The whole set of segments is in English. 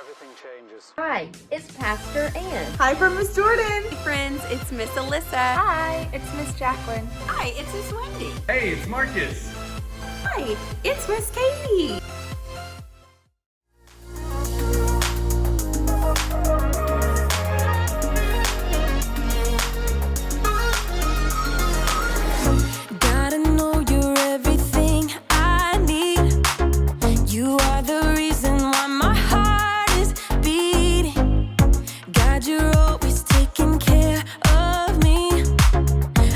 everything changes. Hi, it's Pastor Ann. Hi from Miss Jordan. Hey friends, it's Miss Alyssa. Hi, it's Miss Jacqueline. Hi, it's Miss Wendy. Hey, it's Marcus. Hi, it's Miss Katie. Gotta know you're everything I need. You are the reason why my heart is beating. God, you're always taking care of me.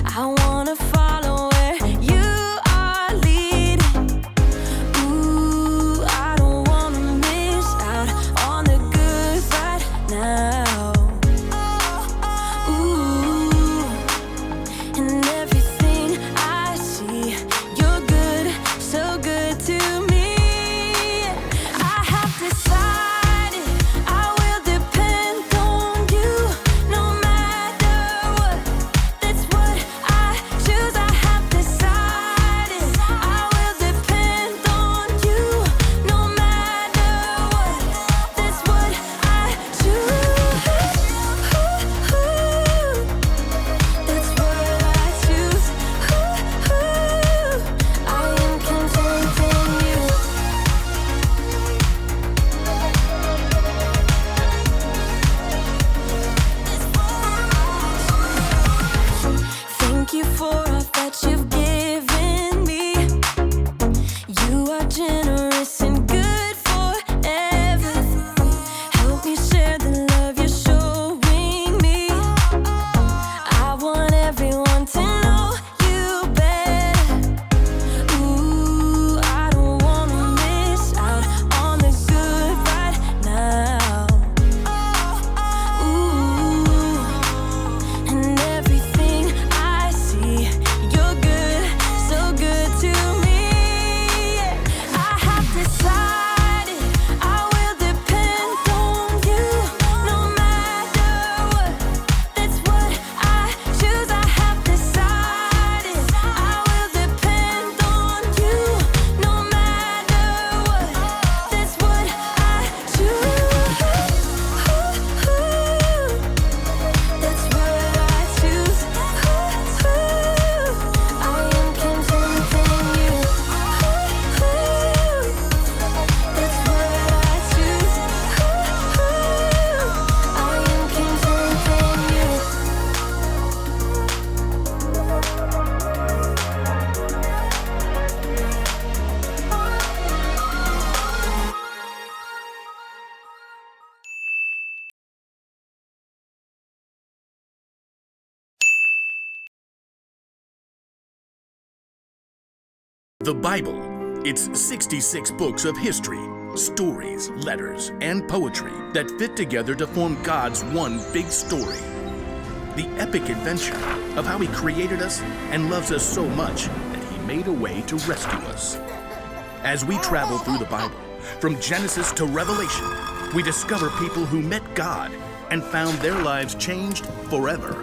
I wanna follow where you are leading. Ooh, I don't wanna miss out on the good fight now. Ooh, and everything I see, you're good, so good to me. I have decided I will depend on you no matter what. That's what I choose. I have decided I will depend on you no matter what. That's what I choose. That's what I choose. I am content in you. Thank you for all that you've given me. You are generous and good forever. Help me share the love you're showing me. I want everyone to know you better. Ooh, I don't wanna miss out on the good right now. Ooh, and everything I see, you're good, so good to me. I have decided I will depend on you no matter what. That's what I choose. I have decided I will depend on you no matter what. That's what I choose. That's what I choose. I am content in you. That's what I choose. I am content in you. The Bible. It's 66 books of history, stories, letters, and poetry that fit together to form God's one big story. The epic adventure of how He created us and loves us so much that He made a way to rescue us. As we travel through the Bible, from Genesis to Revelation, we discover people who met God and found their lives changed forever.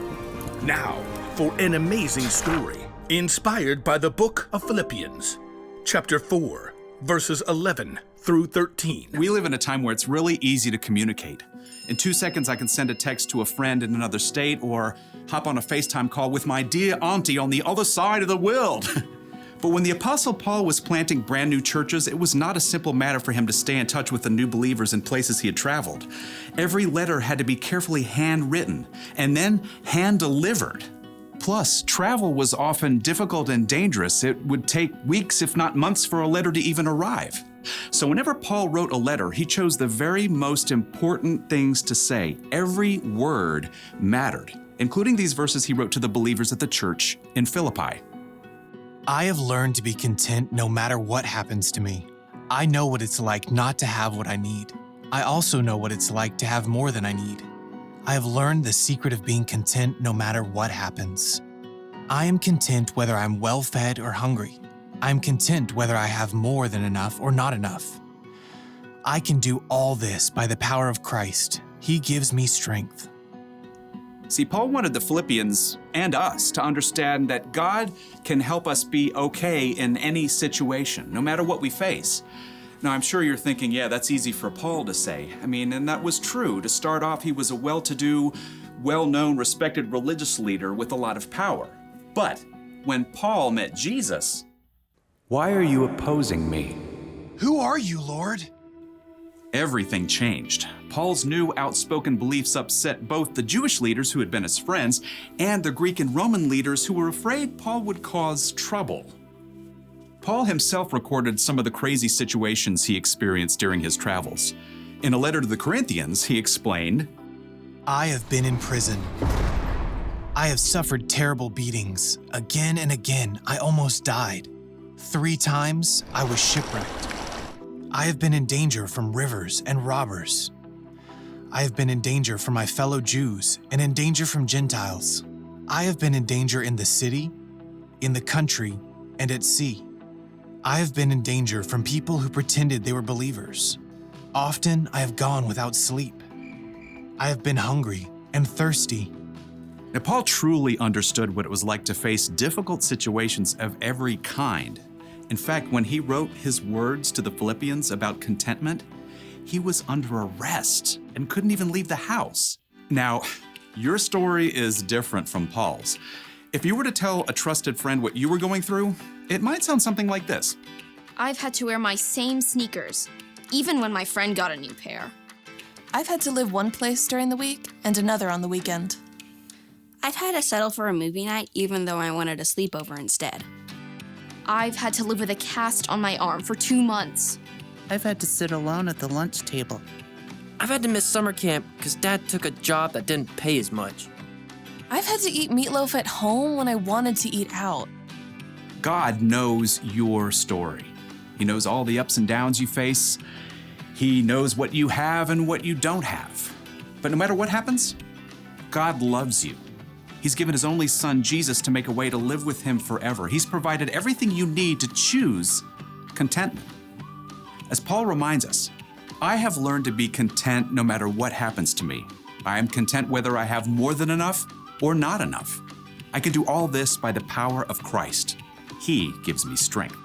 Now, for an amazing story inspired by the book of Philippians, chapter 4, verses 11 through 13. We live in a time where it's really easy to communicate. In 2 seconds, I can send a text to a friend in another state or hop on a FaceTime call with my dear auntie on the other side of the world. But when the Apostle Paul was planting brand new churches, it was not a simple matter for him to stay in touch with the new believers in places he had traveled. Every letter had to be carefully handwritten and then hand-delivered. Plus, travel was often difficult and dangerous. It would take weeks, if not months, for a letter to even arrive. So whenever Paul wrote a letter, he chose the very most important things to say. Every word mattered, including these verses he wrote to the believers at the church in Philippi. I have learned to be content no matter what happens to me. I know what it's like not to have what I need. I also know what it's like to have more than I need. I have learned the secret of being content no matter what happens. I am content whether I'm well-fed or hungry. I am content whether I have more than enough or not enough. I can do all this by the power of Christ. He gives me strength. See, Paul wanted the Philippians and us to understand that God can help us be okay in any situation, no matter what we face. Now, I'm sure you're thinking, yeah, that's easy for Paul to say. I mean, and that was true. To start off, he was a well-to-do, well-known, respected religious leader with a lot of power. But when Paul met Jesus, Why are you opposing me? Who are you, Lord? everything changed. Paul's new outspoken beliefs upset both the Jewish leaders who had been his friends and the Greek and Roman leaders who were afraid Paul would cause trouble. Paul himself recorded some of the crazy situations he experienced during his travels. In a letter to the Corinthians, he explained, I have been in prison. I have suffered terrible beatings. Again and again, I almost died. 3 times, I was shipwrecked. I have been in danger from rivers and robbers. I have been in danger from my fellow Jews and in danger from Gentiles. I have been in danger in the city, in the country, and at sea. I have been in danger from people who pretended they were believers. Often I have gone without sleep. I have been hungry and thirsty. Now, Paul truly understood what it was like to face difficult situations of every kind. In fact, when he wrote his words to the Philippians about contentment, he was under arrest and couldn't even leave the house. Now, your story is different from Paul's. If you were to tell a trusted friend what you were going through, it might sound something like this. I've had to wear my same sneakers, even when my friend got a new pair. I've had to live one place during the week and another on the weekend. I've had to settle for a movie night even though I wanted a sleepover instead. I've had to live with a cast on my arm for 2 months. I've had to sit alone at the lunch table. I've had to miss summer camp because Dad took a job that didn't pay as much. I've had to eat meatloaf at home when I wanted to eat out. God knows your story. He knows all the ups and downs you face. He knows what you have and what you don't have. But no matter what happens, God loves you. He's given his only son, Jesus, to make a way to live with him forever. He's provided everything you need to choose contentment. As Paul reminds us, I have learned to be content no matter what happens to me. I am content whether I have more than enough or not enough. I can do all this by the power of Christ. He gives me strength.